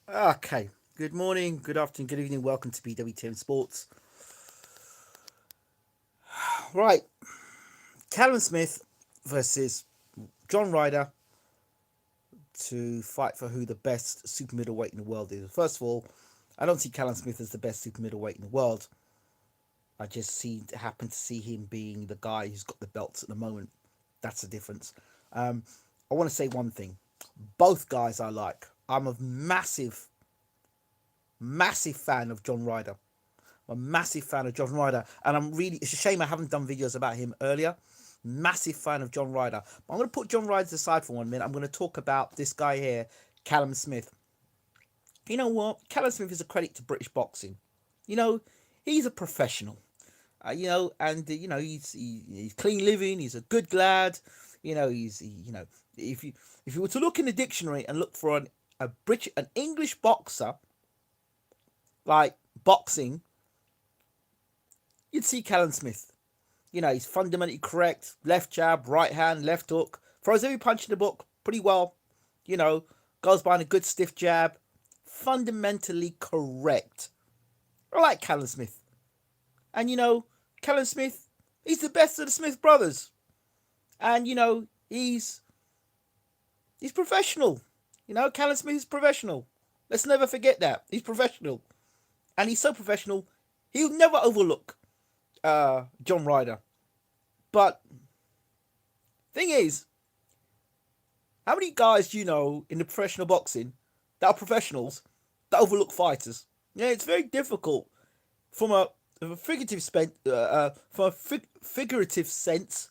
Okay. Good morning, good afternoon, good evening. Welcome to BWTM Sports. Right. Callum Smith versus John Ryder to fight for who the best super middleweight in the world is. First of all, I don't see Callum Smith as the best super middleweight in the world. I just happen to see him being the guy who's got the belts at the moment. That's the difference. Um, I want to say one thing. Both guys I like. I'm a massive fan of John Ryder. I'm a massive fan of John Ryder, and it's a shame I haven't done videos about him earlier. Massive fan of John Ryder. But I'm going to put John Ryder aside for 1 minute. I'm going to talk about this guy here, Callum Smith. You know what? Callum Smith is a credit to British boxing. You know, he's a professional. He's clean living. He's a good lad. If you were to look in the dictionary and look for an English boxer like boxing, you'd see Callum Smith. He's fundamentally correct. Left jab, right hand, left hook. Throws every punch in the book pretty well. Goes behind a good stiff jab. Fundamentally correct. I like Callum Smith. And Callum Smith, he's the best of the Smith brothers. And he's professional. Callum Smith is professional. Let's never forget that. He's professional. And he's so professional, he'll never overlook John Ryder. But thing is, how many guys do you know in the professional boxing that are professionals that overlook fighters? Yeah, it's very difficult from a figurative sense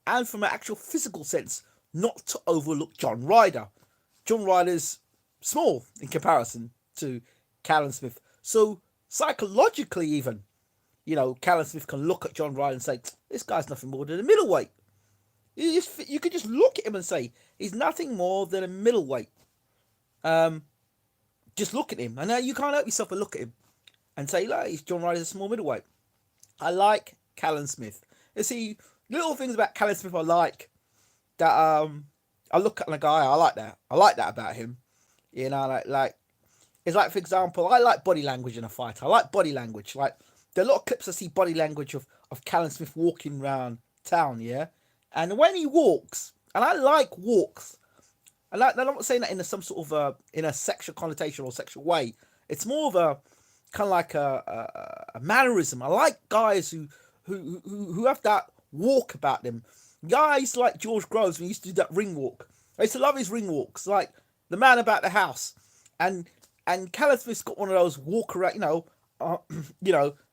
and from an actual physical sense not to overlook John Ryder. John Ryder's small in comparison to Callum Smith. So psychologically even, Callum Smith can look at John Ryder and say, this guy's nothing more than a middleweight. You could just look at him and say, he's nothing more than a middleweight. Just look at him. And now you can't help yourself but look at him and say, like, he's John Ryder's a small middleweight. I like Callum Smith. You see, little things about Callum Smith I like that I look at the guy, I like that. I like that about him. It's like, for example, I like body language in a fight. I like body language. Like, there are a lot of clips I see body language of Callum Smith walking around town, yeah? And when he walks, and I like walks, I'm not saying that in some sort of in a sexual connotation or sexual way. It's more of a kind of like a mannerism. I like guys who have that walk about them. Guys like George Groves when he used to do that ring walk. I used to love his ring walks, like the man about the house. And Callum Smith's got one of those walk around,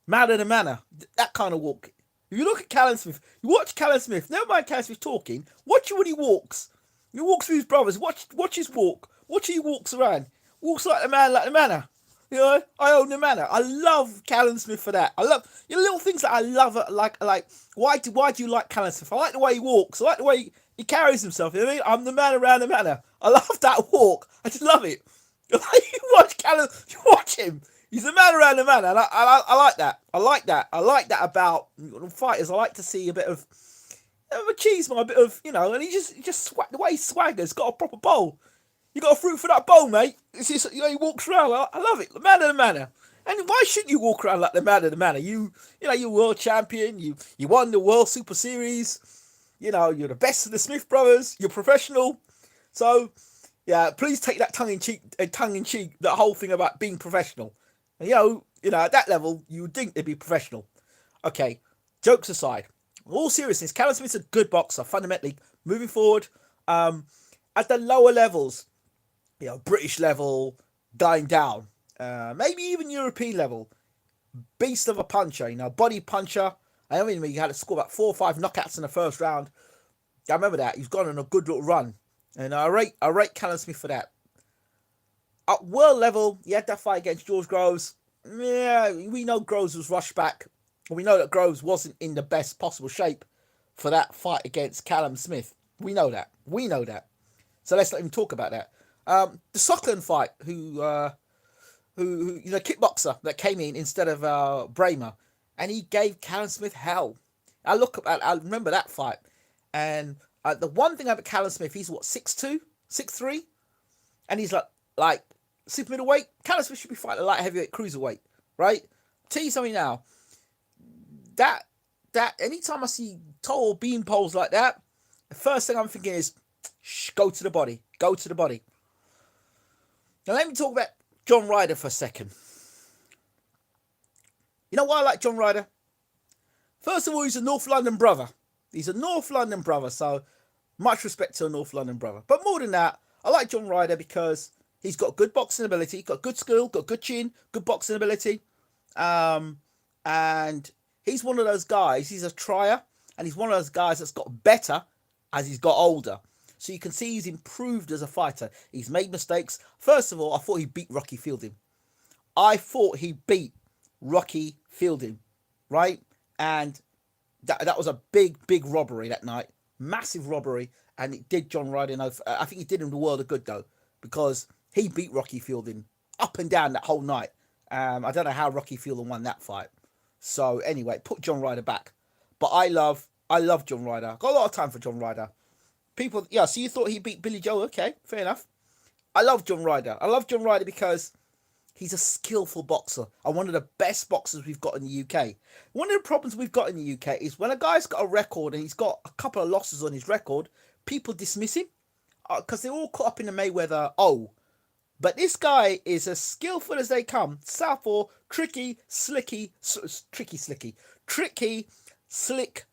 man in a manner, that kind of walk. If you look at Callum Smith, you watch Callum Smith, never mind Callum Smith talking, watch him when he walks. He walks with his brothers, watch his walk, watch he walks around. Walks like the man, like the manor. I own the manor. I love Callum Smith for that. I love little things that I love. Like why do you like Callum Smith? I like the way he walks. I like the way he carries himself. You know what I mean? I'm the man around the manor. I love that walk. I just love it. You watch Callum. You watch him. He's the man around the manor. And I like that. I like that. I like that about fighters. I like to see a bit of a cheeseman, a bit of and he just the way he swaggers. Got a proper bowl. You got a fruit for that bowl, mate. It's just, he walks around. I love it. The man of the manor. And why shouldn't you walk around like the man of the manor? You're world champion. You won the World Super Series. You're the best of the Smith brothers. You're professional. So, yeah, please take that tongue in cheek. That whole thing about being professional. And, at that level, you would think they'd be professional. Okay, jokes aside. In all seriousness, Callum Smith's a good boxer. Fundamentally, moving forward, at the lower levels. British level, dying down. Maybe even European level. Beast of a puncher, body puncher. I mean, he had to score about 4 or 5 knockouts in the first round. I remember that. He's gone on a good little run. And I rate Callum Smith for that. At world level, he had that fight against George Groves. Yeah, we know Groves was rushed back. And we know that Groves wasn't in the best possible shape for that fight against Callum Smith. We know that. So let's not even talk about that. The Sockland fight, who kickboxer that came in instead of Bramer, and he gave Callum Smith hell. I remember that fight, and the one thing about Callum Smith, he's what 6'2", 6'3", and he's like super middleweight. Callum Smith should be fighting a light heavyweight cruiserweight, right? Tell you something now. That anytime I see tall beam poles like that, the first thing I'm thinking is, go to the body. Go to the body. Now let me talk about John Ryder for a second. You know why I like John Ryder? First of all, he's a North London brother. He's a North London brother, so much respect to a North London brother. But more than that, I like John Ryder because he's got good boxing ability, got good skill, got good chin, good boxing ability. And he's one of those guys, he's a trier, and he's one of those guys that's got better as he's got older. So you can see he's improved as a fighter. He's made mistakes. First of all, I thought he beat Rocky Fielding. Right? And that was a big robbery that night. Massive robbery. And it did John Ryder know. I think he did him the world of good, though, because he beat Rocky Fielding up and down that whole night. I don't know how Rocky Fielding won that fight. So anyway, put John Ryder back. But I love John Ryder. Got a lot of time for John Ryder. People, yeah, so you thought he beat Billy Joe. Okay, fair enough. I love John Ryder. I love John Ryder because he's a skillful boxer and one of the best boxers we've got in the UK. One of the problems we've got in the UK is when a guy's got a record and he's got a couple of losses on his record, people dismiss him because they're all caught up in the Mayweather, But this guy is as skillful as they come. Southpaw, tricky, slick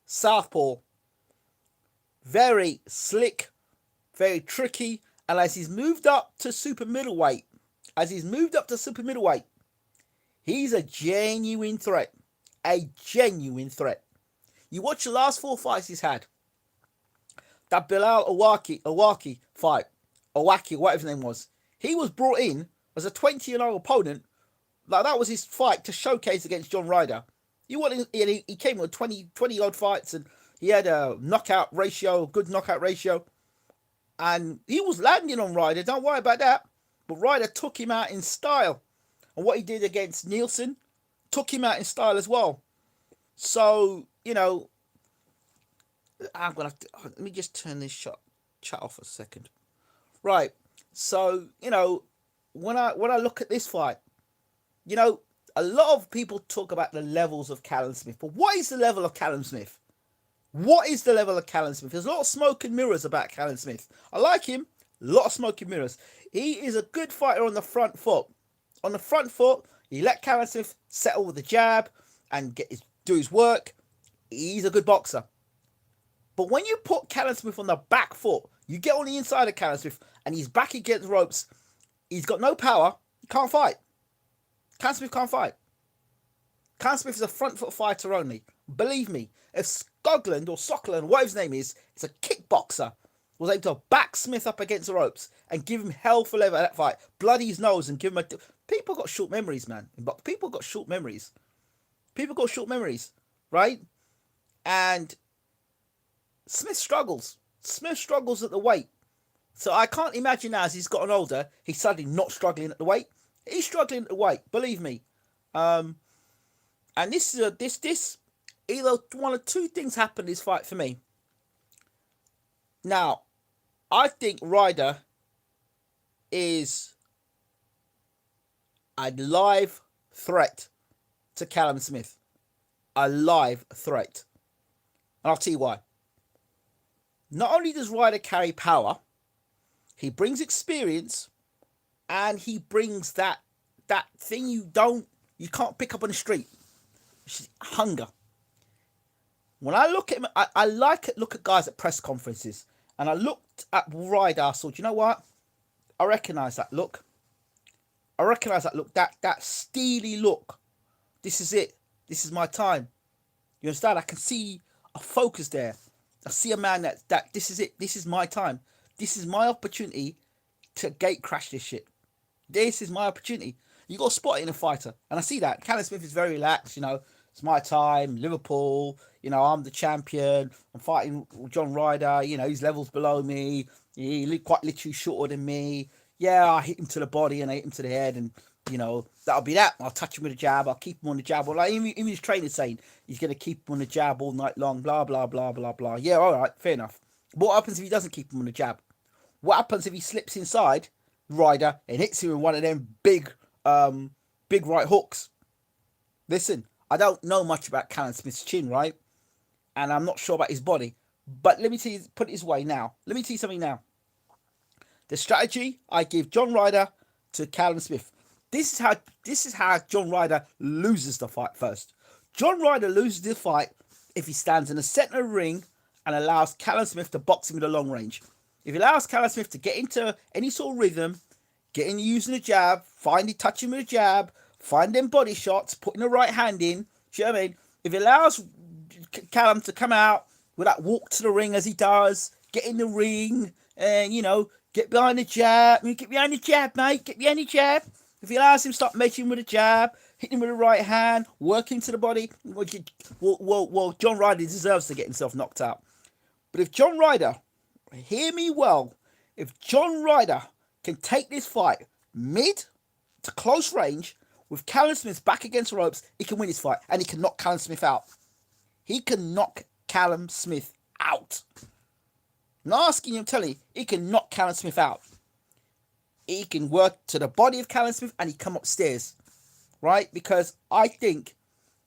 southpaw. Very slick, very tricky. And as he's moved up to super middleweight, he's a genuine threat. You watch the last 4 fights he's had. That Bilal Awaki fight, Awaki, whatever his name was. He was brought in as a 20-year-old opponent. Like, that was his fight to showcase against John Ryder. He came with 20 odd fights, and he had a good knockout ratio. And he was landing on Ryder, don't worry about that. But Ryder took him out in style. And what he did against Nielsen took him out in style as well. So, let me just turn this chat off a second. Right. So, when I look at this fight, a lot of people talk about the levels of Callum Smith. But what is the level of Callum Smith? There's a lot of smoke and mirrors about Callum Smith. I like him. A lot of smoke and mirrors. He is a good fighter on the front foot. You let Callum Smith settle with the jab and do his work. He's a good boxer. But when you put Callum Smith on the back foot, you get on the inside of Callum Smith and he's back against ropes. He's got no power. He can't fight. Callum Smith can't fight. Callum Smith is a front foot fighter only. Believe me, if Skoglund or Sockland, whatever his name is a kickboxer, was able to back Smith up against the ropes and give him hell for leather at that fight, bloody his nose and give him People got short memories, man. People got short memories, right? And Smith struggles. At the weight. So I can't imagine now as he's gotten older, he's suddenly not struggling at the weight. He's struggling at the weight, believe me. And this is either one of two things happened in this fight for me. Now, I think Ryder is a live threat to Callum Smith. A live threat. And I'll tell you why. Not only does Ryder carry power, he brings experience, and he brings that thing you can't pick up on the street, which is hunger. When I look at him, I look at guys at press conferences, and I looked at Ryder. I thought, you know what? I recognise that look. That steely look. This is it. This is my time. You understand? I can see a focus there. I see a man that this is it. This is my time. This is my opportunity to gate crash this shit. This is my opportunity. You got to spot it in a fighter. And I see that. Callum Smith is very relaxed, It's my time, Liverpool, I'm the champion. I'm fighting John Ryder, he's levels below me. He quite literally shorter than me. Yeah, I hit him to the body and I hit him to the head, and that'll be that. I'll touch him with a jab. I'll keep him on the jab. Well, like even his trainer saying he's going to keep him on the jab all night long. Blah blah blah blah blah. Yeah, all right, fair enough. But what happens if he doesn't keep him on the jab? What happens if he slips inside Ryder and hits him with one of them big right hooks. Listen, I don't know much about Callum Smith's chin, right? And I'm not sure about his body. But let me tell you, put it this way now. Let me tell you something now. The strategy, I give John Ryder to Callum Smith. This is how John Ryder loses the fight first. John Ryder loses the fight if he stands in the centre of the ring and allows Callum Smith to box him at a long range. If he allows Callum Smith to get into any sort of rhythm, getting using the jab, touching with a jab, finding body shots, putting the right hand in. Do you know what I mean? If he allows Callum to come out with that walk to the ring as he does, get in the ring, and get behind the jab. Get behind the jab, mate. Get behind the jab. If he allows him to start measuring with a jab, hitting him with the right hand, working to the body, well, John Ryder deserves to get himself knocked out. But if John Ryder, hear me well, if John Ryder can take this fight mid to close range with Callum Smith back against the ropes, he can win this fight and he can knock Callum Smith out. He can knock Callum Smith out. I'm not asking you, I'm telling you, he can knock Callum Smith out. He can work to the body of Callum Smith and he come upstairs, right? Because I think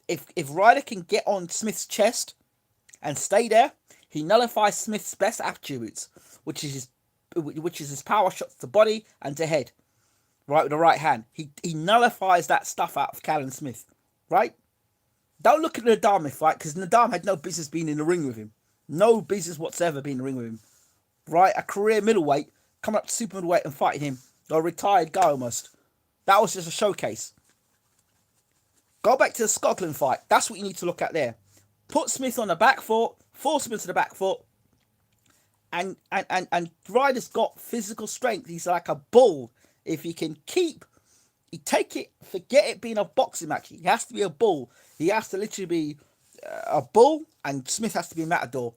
if Ryder can get on Smith's chest and stay there, he nullifies Smith's best attributes, which is his power shots to body and to head, right, with the right hand. He nullifies that stuff out of Callum Smith, right? Don't look at the Nadal fight, because Nadal had no business being in the ring with him. No business whatsoever being in the ring with him. Right? A career middleweight coming up to super middleweight and fighting him. A retired guy almost. That was just a showcase. Go back to the Scotland fight. That's what you need to look at there. Put Smith on the back foot, force him into the back foot. And Ryder's got physical strength. He's like a bull. If he can take it, forget it being a boxing match. He has to be a bull. He has to literally be a bull, and Smith has to be a matador.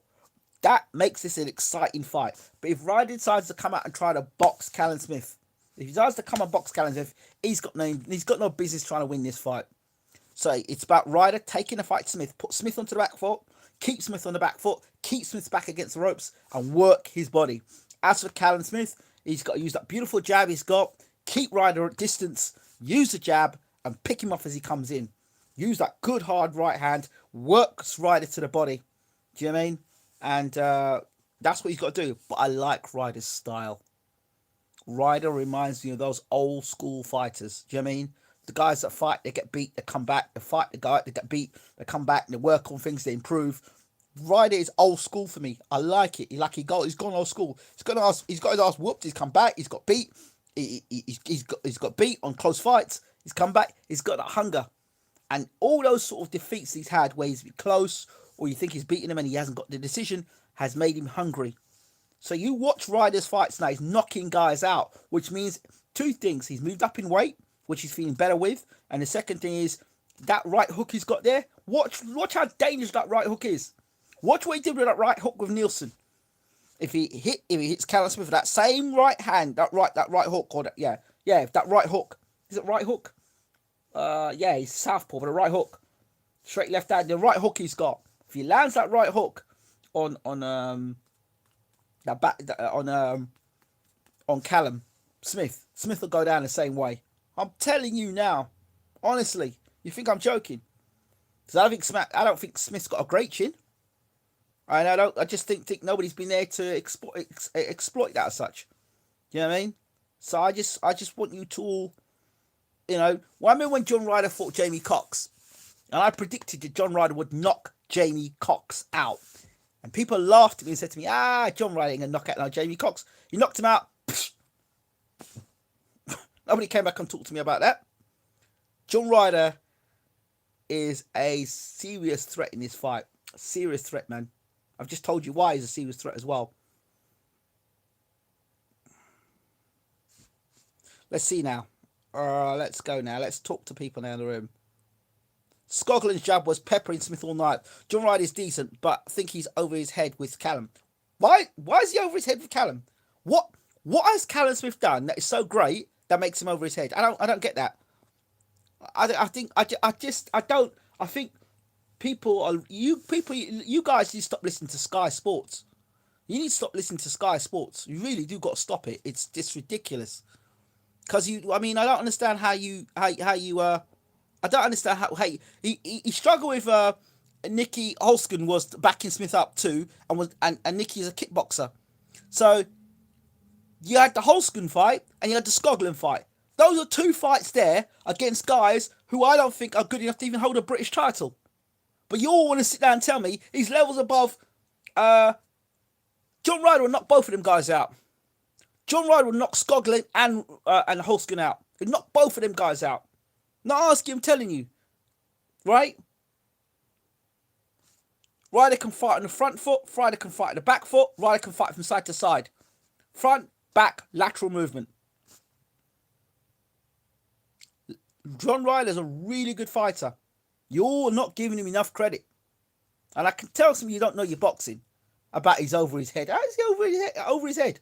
That makes this an exciting fight. But if Ryder decides to come out and try to box Callum Smith, if he decides to come and box Callum Smith, he's got no business trying to win this fight. So it's about Ryder taking the fight to Smith, put Smith onto the back foot, keep Smith on the back foot, keep Smith back against the ropes, and work his body. As for Callum Smith, he's got to use that beautiful jab he's got, keep Ryder at distance, use the jab, and pick him off as he comes in. Use that good hard right hand, works Ryder to the body. Do you know what I mean? And that's what he's got to do. But I like Ryder's style. Ryder reminds me of those old school fighters. Do you know what I mean? The guys that fight, they get beat, they come back. They fight the guy, they get beat, they come back, and they work on things, they improve. Ryder is old school for me. I like it. He's gone old school. He's got his ass whooped. He's come back. He's got beat. He's got beat on close fights. He's come back. He's got that hunger. And all those sort of defeats he's had where he's close or you think he's beating him and he hasn't got the decision has made him hungry. So you watch Ryder's fights now. He's knocking guys out, which means two things. He's moved up in weight, which he's feeling better with. And the second thing is that right hook he's got there. Watch how dangerous that right hook is. Watch what he did with that right hook with Nielsen. If he hits Callum Smith with that same right hand, that right hook, or that right hook. Is it right hook? He's southpaw, but a right hook, straight left hand. The right hook he's got. If he lands that right hook on Callum Smith, Smith will go down the same way. I'm telling you now, honestly. You think I'm joking? Because I don't think Smith's got a great chin. And I just think nobody's been there to exploit that as such. You know what I mean? So I just want you to all, I remember when John Ryder fought Jamie Cox, and I predicted that John Ryder would knock Jamie Cox out. And people laughed at me and said to me, John Ryder ain't going to knock out Jamie Cox. He knocked him out. Nobody came back and talked to me about that. John Ryder is a serious threat in this fight. A serious threat, man. I've just told you why he's a serious threat as well. Let's see now. Let's go now. Let's talk to people now in the room. Scotland's jab was peppering Smith all night. John Ryder is decent, but I think he's over his head with Callum. Why is he over his head with Callum? What has Callum Smith done that is so great that makes him over his head? I don't get that. I think you guys need to stop listening to Sky Sports. You need to stop listening to Sky Sports. You really do got to stop it. It's just ridiculous. Because I mean, I don't understand how you, I don't understand how he struggled with, Nikki Holskin was backing Smith up too, and Nikki is a kickboxer. So you had the Holskin fight and you had the Skoglund fight. Those are two fights there against guys who I don't think are good enough to even hold a British title. But you all want to sit down and tell me he's levels above. John Ryder will knock both of them guys out. John Ryder will knock Skoglund and Holskin out. He'll knock both of them guys out. Not asking, I'm telling you. Right? Ryder can fight on the front foot. Ryder can fight on the back foot. Ryder can fight from side to side. Front, back, lateral movement. John Ryder's a really good fighter. You're not giving him enough credit. And I can tell some of you don't know your boxing about he's over his head. How is he over his head?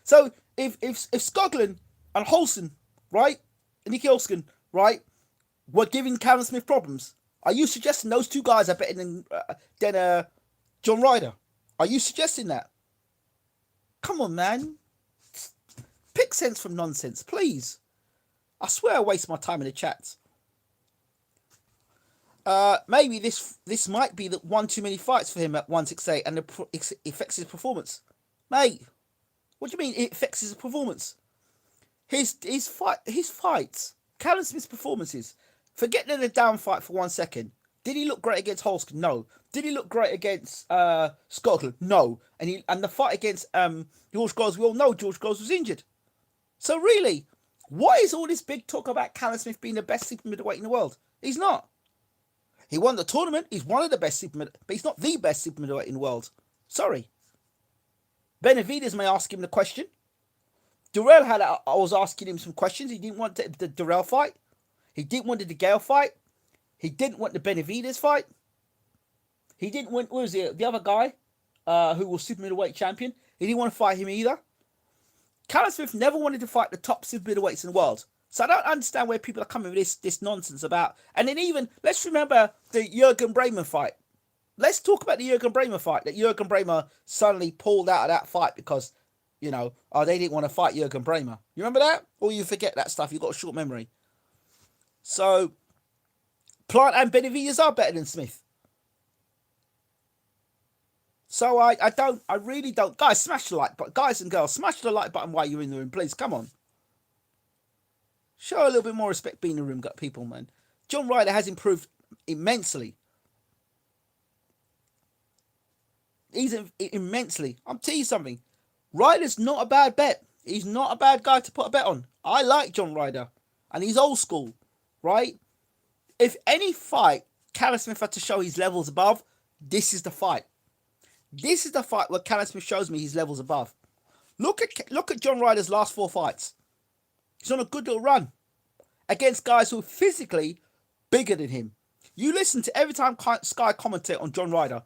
So if Skoglund and Holston, right, Nicky Holston, right, were giving Callum Smith problems, are you suggesting those two guys are better than John Ryder? Are you suggesting that? Come on, man. Pick sense from nonsense, please. I swear I waste my time in the chats. Maybe this might be the one too many fights for him at 168 and it affects his performance. Mate, what do you mean it affects his performance? His fights, Callum Smith's performances. Forget the down fight for 1 second. Did he look great against Holston? No. Did he look great against Scotland? No. And the fight against George Groves, we all know George Groves was injured. So really, what is all this big talk about Callum Smith being the best super middleweight in the world? He's not. He won the tournament. He's one of the best super middleweight, but he's not the best super middleweight in the world. Sorry. Benavidez may ask him the question. Durrell I was asking him some questions. He didn't want the Durrell fight. He didn't want the DeGale fight. He didn't want the Benavidez fight. He didn't want, what was the other guy who was super middleweight champion? He didn't want to fight him either. Callum Smith never wanted to fight the top super middleweights in the world. So I don't understand where people are coming with this nonsense about. And then even, let's remember the Jurgen Bremer fight. Let's talk about the Jurgen Bremer fight. That Jurgen Bremer suddenly pulled out of that fight because, they didn't want to fight Jurgen Bremer. You remember that? Or you forget that stuff. You've got a short memory. So, Plant and Benavidez are better than Smith. So I really don't. Guys, smash the like button. Guys and girls, smash the like button while you're in the room, please. Come on. Show a little bit more respect being in the room, people, man. John Ryder has improved immensely. He's immensely. I'm telling you something. Ryder's not a bad bet. He's not a bad guy to put a bet on. I like John Ryder. And he's old school, right? If any fight Callum Smith had to show his levels above, this is the fight. This is the fight where Callum Smith shows me his levels above. Look at John Ryder's last 4 fights. He's on a good little run against guys who are physically bigger than him. You listen to every time Sky commentate on John Ryder.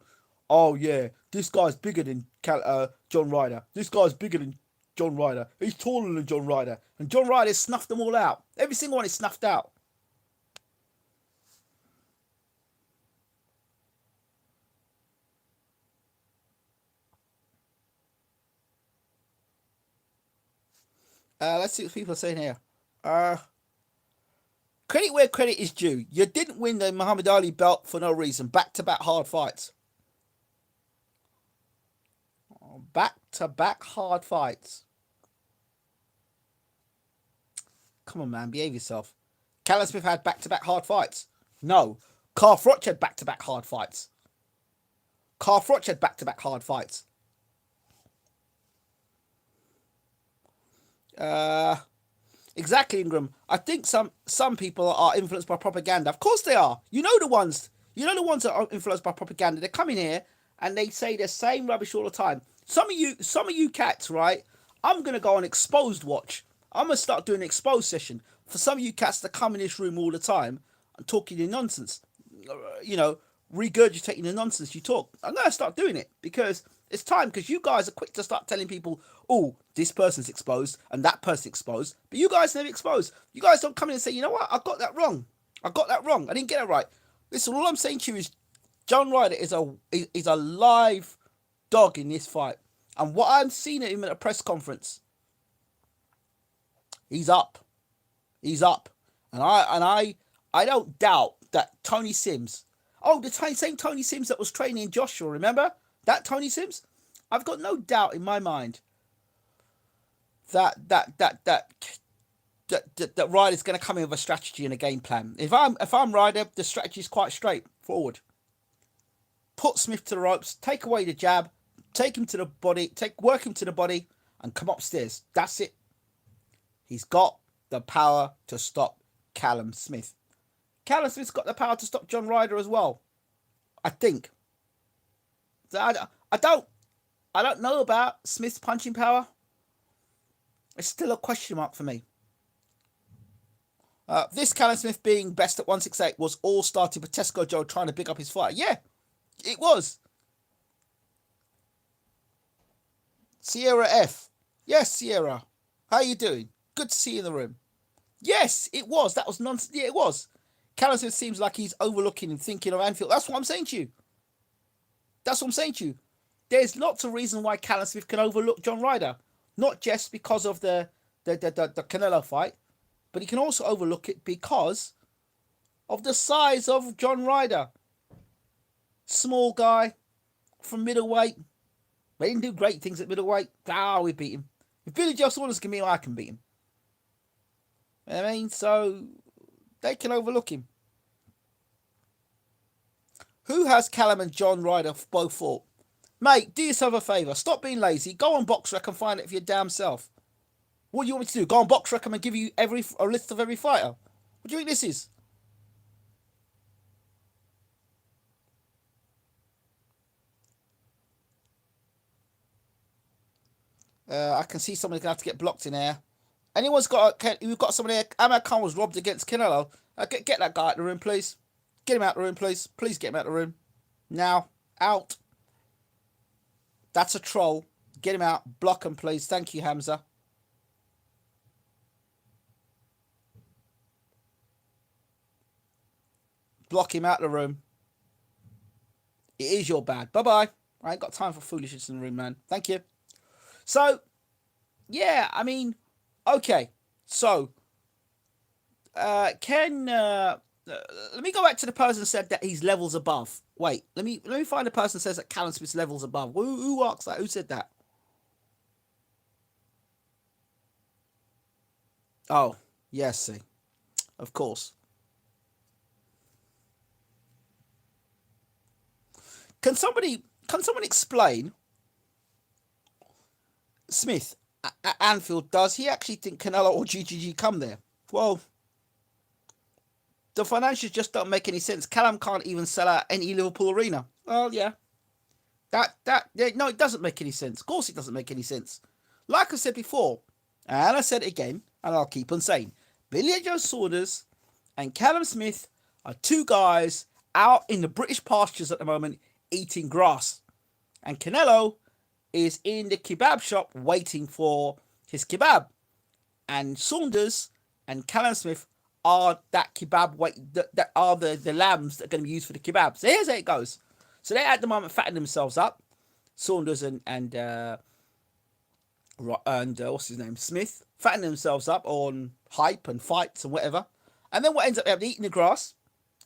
Oh yeah, this guy's bigger than John Ryder. This guy's bigger than John Ryder. He's taller than John Ryder. And John Ryder snuffed them all out. Every single one is snuffed out. Let's see what people are saying here. Credit where credit is due. You didn't win the Muhammad Ali belt for no reason. Back-to-back hard fights. Back-to-back hard fights. Come on, man. Behave yourself. Callum Smith had back-to-back hard fights. No. Carl Froch had back-to-back hard fights. Carl Froch had back-to-back hard fights. Exactly, Ingram. I think some people are influenced by propaganda. Of course they are. You know the ones that are influenced by propaganda. They come in here and they say the same rubbish all the time. Some of you cats, right? I'm gonna go on exposed watch. I'm gonna start doing an exposed session for some of you cats that come in this room all the time and talking your nonsense. Regurgitating the nonsense you talk. I'm gonna start doing it because it's time. Because you guys are quick to start telling people, oh, this person's exposed and that person's exposed, but you guys never exposed. You guys don't come in and say, you know what, I got that wrong. I didn't get it right. Listen, all I'm saying to you is, John Ryder is a live dog in this fight, and what I'm seeing at him at a press conference, he's up. He's up, and I don't doubt that Tony Sims. Oh, the same Tony Sims that was training Joshua. Remember that Tony Sims? I've got no doubt in my mind that Ryder's going to come in with a strategy and a game plan. If I'm Ryder, the strategy is quite straightforward. Put Smith to the ropes, take away the jab, take him to the body, work him to the body, and come upstairs. That's it. He's got the power to stop Callum Smith. Callum Smith's got the power to stop John Ryder as well. I think. I don't know about Smith's punching power. It's still a question mark for me. This Callum Smith being best at 168 was all started with Tesco Joe trying to big up his fighter. Yeah, it was. Sierra F. Yes, Sierra. How you doing? Good to see you in the room. Yes, it was. That was nonsense. Yeah, it was. Callum Smith seems like he's overlooking and thinking of Anfield. That's what I'm saying to you. There's lots of reasons why Callum Smith can overlook John Ryder. Not just because of the Canelo fight, but he can also overlook it because of the size of John Ryder. Small guy from middleweight. They didn't do great things at middleweight. We beat him. If Billy Joe Saunders can beat him, I can beat him. I mean, so they can overlook him. Who has Callum and John Ryder both fought? Mate, do yourself a favour. Stop being lazy. Go on BoxRec and find it for your damn self. What do you want me to do? Go on BoxRec and give you a list of every fighter? What do you think this is? I can see someone's going to have to get blocked in here. We've got somebody here. Ahmad Khan was robbed against Canelo. Get that guy out of the room, please. Get him out of the room, please. Please get him out of the room. Now. Out. That's a troll. Get him out. Block him, please. Thank you, Hamza. Block him out of the room. It is your bad. Bye-bye. I ain't got time for foolishness in the room, man. Thank you. So, yeah, I mean, okay. So, let me go back to the person who said that he's levels above. Wait, let me find the person who says that Callum Smith's levels above. Who asked that? Who said that? Oh, yes, see. Of course. Can someone explain Smith at Anfield? Does he actually think Canelo or GGG come there? Well, the financials just don't make any sense. Callum can't even sell out any Liverpool arena. Well, yeah. No, it doesn't make any sense. Of course it doesn't make any sense. Like I said before, and I said it again, and I'll keep on saying, Billy Joe Saunders and Callum Smith are two guys out in the British pastures at the moment eating grass. And Canelo is in the kebab shop waiting for his kebab. And Saunders and Callum Smith are that kebab that are the lambs that are going to be used for the kebab. So here's how it goes. So they're at the moment fattening themselves up. Saunders and what's his name? Smith fattening themselves up on hype and fights and whatever. And then what ends up happening, eating the grass.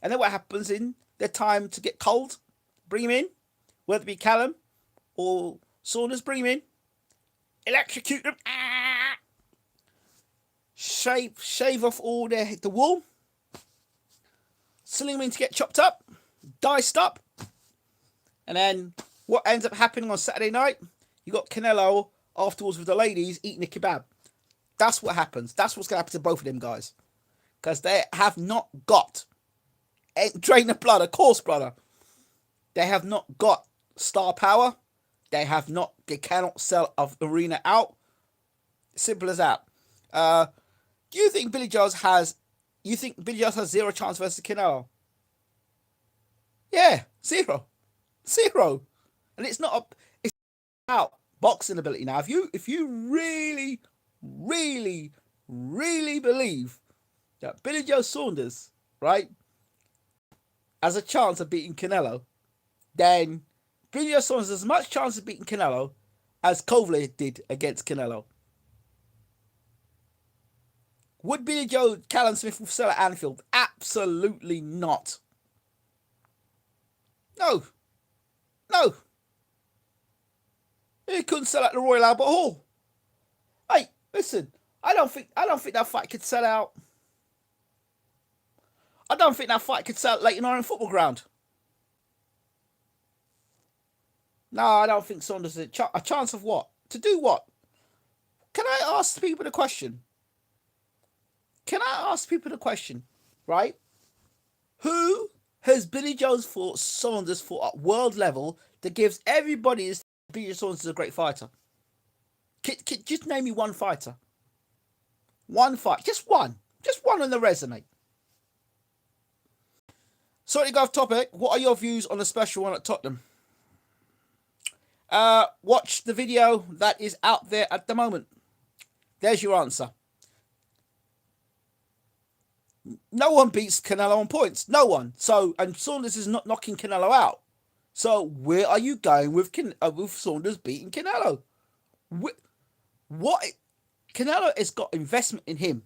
And then what happens in their time to get cold, bring him in, whether it be Callum or Saunders, bring him in, electrocute them, shave off all the wool, sling them in to get chopped up, diced up, and then what ends up happening on Saturday night, you got Canelo afterwards with the ladies eating a kebab. That's what happens. That's what's going to happen to both of them guys. Because they have not got, drain the blood, of course, brother. They have not got star power. They cannot sell an arena out. Simple as that. Do you think Billy Joe has zero chance versus Canelo? Yeah, zero. And it's about boxing ability now. If you really, really, really believe that Billy Joe Saunders, right, has a chance of beating Canelo, then Billy Joe Saunders has as much chance of beating Canelo as Kovalev did against Canelo. Would Billy Joe Callum Smith sell at Anfield? Absolutely not. No. No. He couldn't sell at the Royal Albert Hall. Hey, listen, I don't think that fight could sell out. I don't think that fight could sell at Leighton Orient Football Ground. No, I don't think Saunders has a chance of what? To do what? Can I ask people the question? Right? Who has Billy Joe Saunders fought at world level that gives everybody this Billy Joe Saunders is a great fighter? Just name me one fighter. One fight. Just one. Just one on the resume. So to go off topic, what are your views on the special one at Tottenham? Watch the video that is out there at the moment. There's your answer. No one beats Canelo on points. No one. So, and Saunders is not knocking Canelo out. So, where are you going with Saunders beating Canelo? What? Canelo has got investment in him.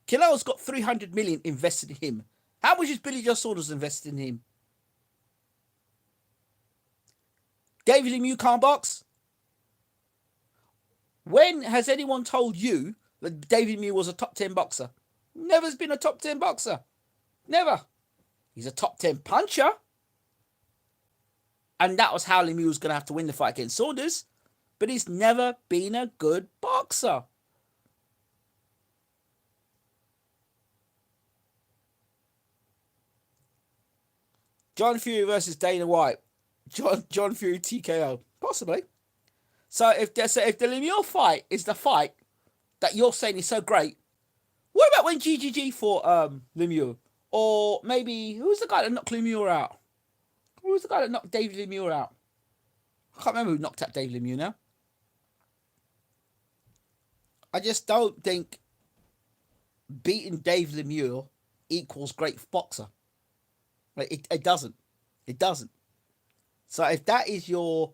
Canelo's got 300 million invested in him. How much is Billy Joe Saunders invested in him? David Lemieux can't box. When has anyone told you that David Lemieux was a top 10 boxer? Never's been a top 10 boxer. Never. He's a top 10 puncher. And that was how Lemieux was going to have to win the fight against Saunders. But he's never been a good boxer. John Fury versus Dana White. John Fury TKO. Possibly. So if the Lemieux fight is the fight that you're saying is so great, what about when GGG fought Lemieux? Or maybe, who's the guy that knocked Lemieux out? Who's the guy that knocked David Lemieux out? I can't remember who knocked out David Lemieux now. I just don't think beating David Lemieux equals great boxer. Like it doesn't. It doesn't. So if that is your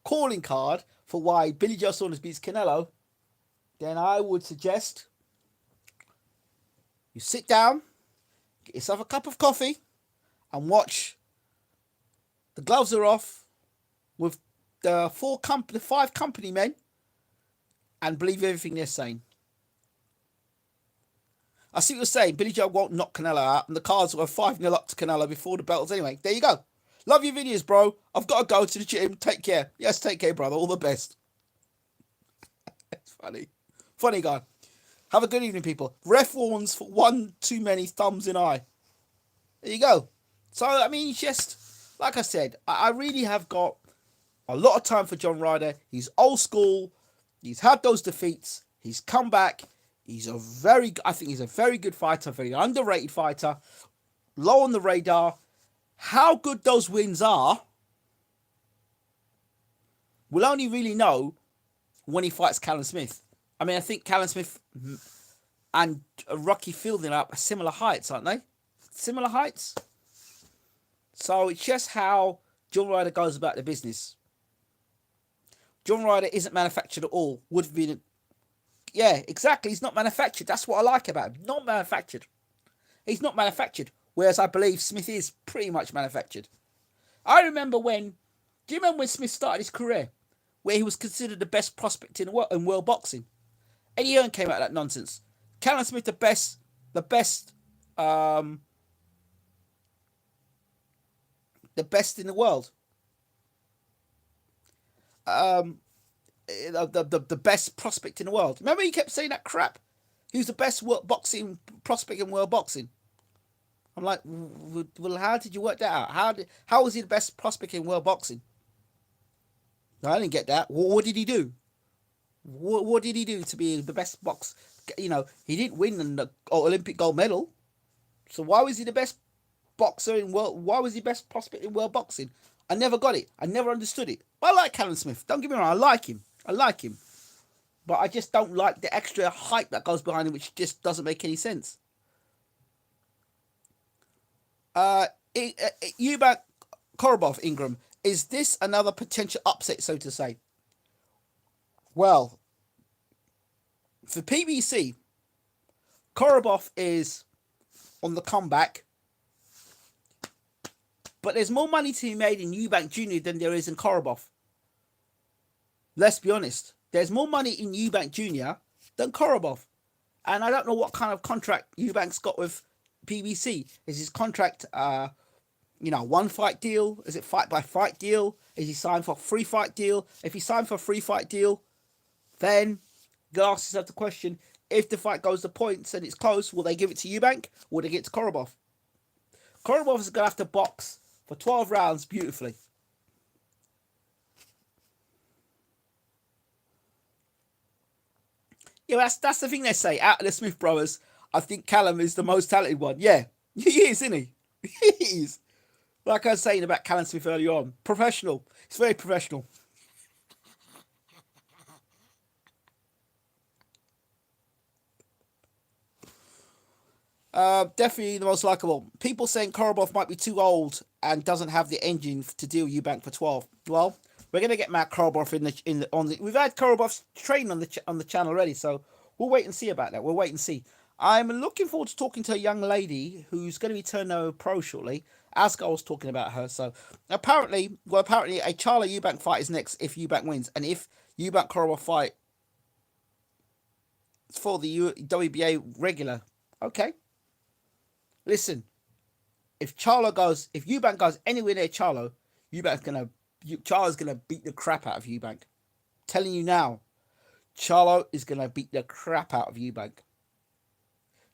calling card for why Billy Joe Saunders beats Canelo, then I would suggest you sit down, get yourself a cup of coffee, and watch The Gloves Are Off with the 5 company men, and believe everything they're saying. I see what you're saying. Billy Joe won't knock Canelo out, and the cards were 5-0 up to Canelo before the belts. Anyway, there you go. Love your videos, bro. I've got to go to the gym. Take care. Yes, take care, brother. All the best. It's funny. Funny guy. Have a good evening, people. Ref warns for one too many thumbs in eye. There you go. So, I mean, just, like I said, I really have got a lot of time for John Ryder. He's old school. He's had those defeats. He's come back. I think he's a very good fighter, very underrated fighter, low on the radar. How good those wins are, we'll only really know when he fights Callum Smith. I mean, I think Callum Smith and Rocky Fielding are similar heights, aren't they? Similar heights. So it's just how John Ryder goes about the business. John Ryder isn't manufactured at all. Would have been... Yeah, exactly. He's not manufactured. That's what I like about him. Not manufactured. He's not manufactured. Whereas I believe Smith is pretty much manufactured. I remember when... Do you remember when Smith started his career? Where he was considered the best prospect in world boxing? Eddie Hearn came out of that nonsense. Callum Smith, the best in the world. The best prospect in the world. Remember he kept saying that crap? He was the best boxing prospect in world boxing. I'm like, well, how did you work that out? How was he the best prospect in world boxing? No, I didn't get that. What did he do? What did he do to be the best box? You know, he didn't win the Olympic gold medal. So why was he the best boxer in world? Why was he best prospect in world boxing? I never got it. I never understood it. But I like Callum Smith. Don't get me wrong. I like him. But I just don't like the extra hype that goes behind him, which just doesn't make any sense. Eubank Korobov, Ingram. Is this another potential upset, so to say? Well, for PBC, Korobov is on the comeback, but there's more money to be made in Eubank Jr. than there is in Korobov. Let's be honest. There's more money in Eubank Jr. than Korobov. And I don't know what kind of contract Eubank's got with PBC. Is his contract, one fight deal? Is it fight by fight deal? Is he signed for a free fight deal? If he signed for a free fight deal, then you ask yourself the question, if the fight goes to points and it's close, will they give it to Eubank or will they give it to Korobov? Korobov is going to have to box for 12 rounds beautifully. Yeah, that's the thing they say. Out of the Smith brothers, I think Callum is the most talented one. Yeah, he is, isn't he? He is. Like I was saying about Callum Smith earlier on. Professional. It's very professional. Definitely the most likable. People saying Korobov might be too old and doesn't have the engine to deal Eubank for 12. Well, we're gonna get Matt Korobov on the. We've had Korobov's training on the channel already, so we'll wait and see about that. We'll wait and see. I'm looking forward to talking to a young lady who's going to be turning over pro shortly. Asgar was talking about her. So apparently a Charlo Eubank fight is next if Eubank wins, and if Eubank Korobov fight for the WBA regular. Okay. Listen, if Eubank goes anywhere near Charlo's gonna beat the crap out of Eubank. Telling you now, Charlo is gonna beat the crap out of Eubank.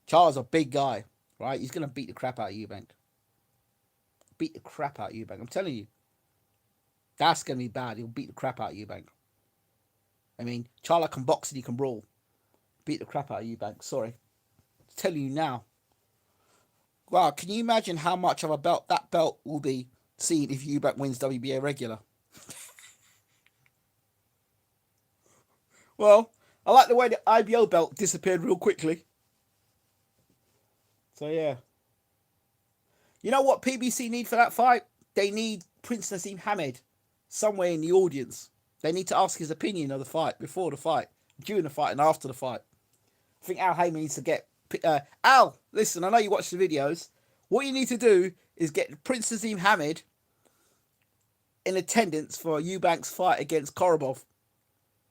Charlo's a big guy, right? He's gonna beat the crap out of Eubank. Beat the crap out of Eubank. I'm telling you, that's gonna be bad. He'll beat the crap out of Eubank. I mean, Charlo can box and he can brawl. Beat the crap out of Eubank. Sorry, I'm telling you now. Wow, can you imagine how much of a belt that belt will be seen if Eubank wins WBA regular? Well, I like the way the IBO belt disappeared real quickly. So yeah. You know what PBC need for that fight? They need Prince Naseem Hamed somewhere in the audience. They need to ask his opinion of the fight, before the fight, during the fight, and after the fight. I think Al Heyman needs to get... Al, listen, I know you watch the videos. What you need to do is get Prince Naseem Hamed in attendance for Eubank's fight against Korobov.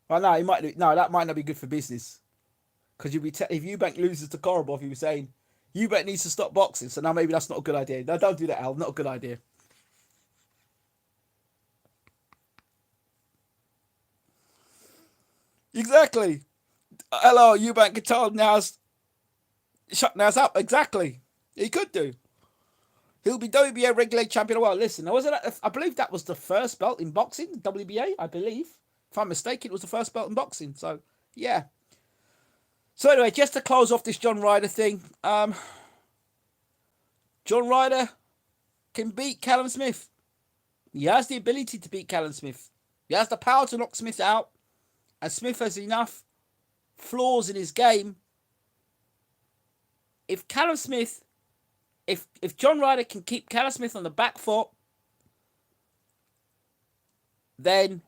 Well, no, that might not be good for business. Because you'll be if Eubank loses to Korobov, you'll be saying Eubank needs to stop boxing. So now maybe that's not a good idea. No, don't do that, Al. Not a good idea. Exactly. Hello, Eubank Guitar now's up. Exactly. He could do. He'll be WBA regular champion of the world. Listen, I believe that was the first belt in boxing, WBA, I believe. If I'm mistaken, it was the first belt in boxing. So, yeah. So anyway, just to close off this John Ryder thing, John Ryder can beat Callum Smith. He has the ability to beat Callum Smith. He has the power to knock Smith out. And Smith has enough flaws in his game. If Callum Smith, if John Ryder can keep Callum Smith on the back foot, then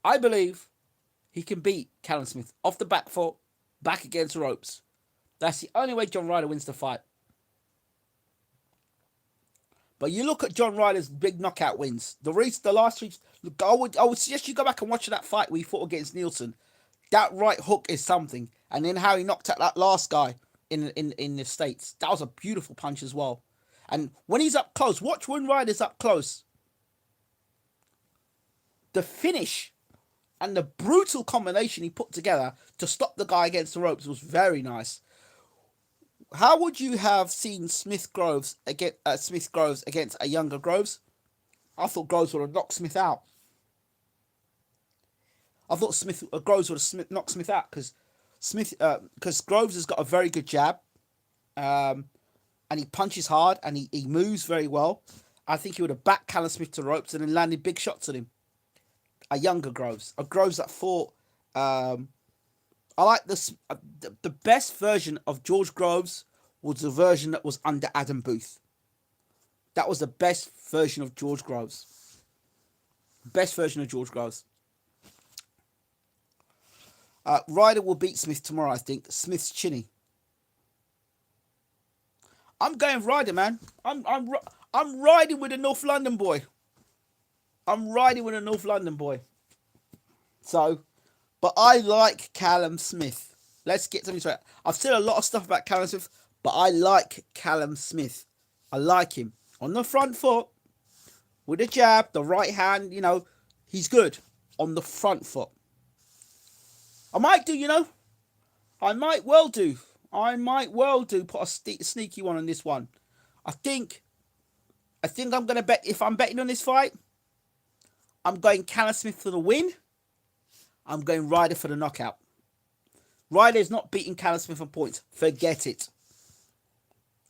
I believe he can beat Callum Smith off the back foot, back against the ropes. That's the only way John Ryder wins the fight. But you look at John Ryder's big knockout wins. The last three. Look, I would suggest you go back and watch that fight where he fought against Nielsen. That right hook is something, and then how he knocked out that last guy in the States. That was a beautiful punch as well. And when he's up close, watch when Ryder's up close. The finish and the brutal combination he put together to stop the guy against the ropes was very nice. How would you have seen Smith Groves against a younger Groves? I thought Groves would have knocked Smith out. I thought Groves would have knocked Smith out because Groves has got a very good jab, and he punches hard and he moves very well. I think he would have backed Callum Smith to ropes and then landed big shots at him. A younger Groves, a Groves that fought. I like this. The best version of George Groves was the version that was under Adam Booth. That was the best version of George Groves. Best version of George Groves. Ryder will beat Smith tomorrow, I think. Smith's chinny. I'm going Ryder, man. I'm riding with a North London boy. I'm riding with a North London boy. So, but I like Callum Smith. Let's get something straight. I've said a lot of stuff about Callum Smith, but I like Callum Smith. I like him. On the front foot, with a jab, the right hand, you know, he's good. On the front foot. I might do, I might well do put a sneaky one on this one. I think I'm going to bet, if I'm betting on this fight, I'm going Callum Smith for the win. I'm going Ryder for the knockout. Ryder is not beating Callum Smith on points. Forget it.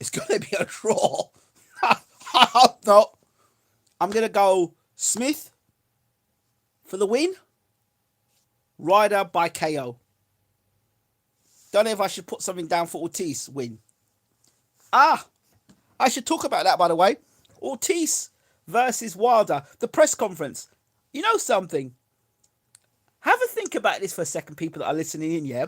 It's going to be a draw. I hope not. I'm going to go Smith for the win. Ryder by KO. Don't know if I should put something down for Ortiz win. I should talk about that, by the way. Ortiz versus Wilder. The press conference. You know something? Have a think about this for a second, people that are listening in, yeah?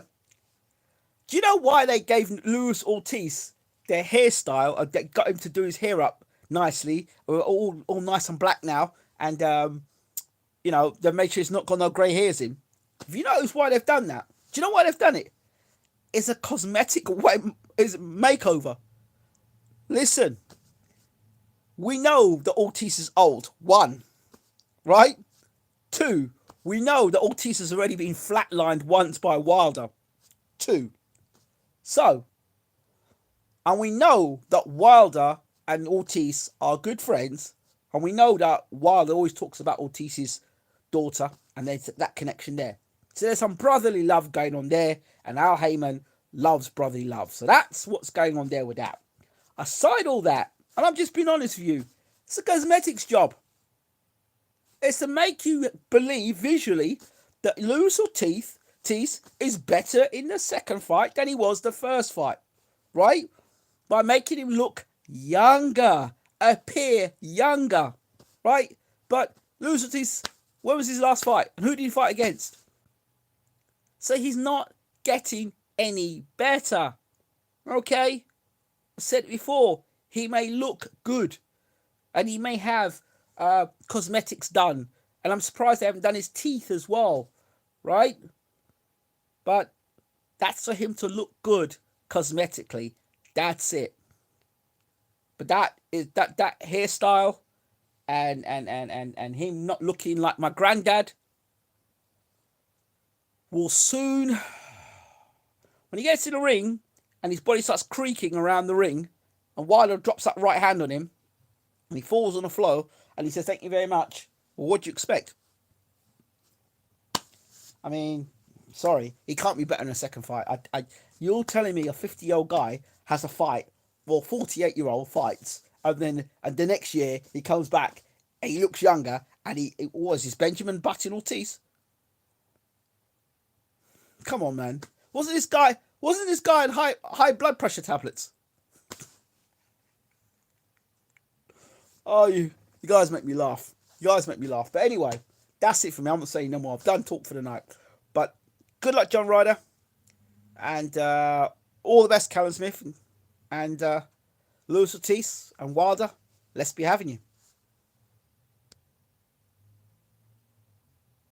Do you know why they gave Luis Ortiz their hairstyle? They got him to do his hair up nicely. All nice and black now. And, they made sure he's not got no grey hairs in. Have you noticed why they've done that? Do you know why they've done it? It's a cosmetic makeover. Listen, we know that Ortiz is old. 1, right? 2, we know that Ortiz has already been flatlined once by Wilder. 2. So, and we know that Wilder and Ortiz are good friends. And we know that Wilder always talks about Ortiz's daughter. And there's that connection there. So there's some brotherly love going on there. And Al Heyman loves brotherly love. So that's what's going on there with that. Aside all that, and I'm just being honest with you, it's a cosmetics job. It's to make you believe visually that Luis Ortiz is better in the second fight than he was the first fight. Right? By making him look younger. Appear younger. Right? But Luis Ortiz, when was his last fight? And who did he fight against? So he's not getting any better. Okay? I said it before. He may look good. And he may have cosmetics done. And I'm surprised they haven't done his teeth as well. Right? But that's for him to look good cosmetically. That's it. But that hairstyle and him not looking like my granddad will soon, when he gets in the ring and his body starts creaking around the ring and Wilder drops that right hand on him and he falls on the floor and he says, "Thank you very much." Well, what do you expect? I mean, sorry, he can't be better in a second fight. You're telling me a 50-year-old guy has a fight, well, 48-year-old fights, and the next year he comes back and he looks younger, and he was his Benjamin Button Ortiz? Come on, man. Wasn't this guy on high blood pressure tablets? Oh, you guys make me laugh. But anyway, that's it for me. I'm not saying no more. I've done talk for the night. But good luck, John Ryder. And all the best, Callum Smith. And Luis Ortiz and Wilder. Let's be having you.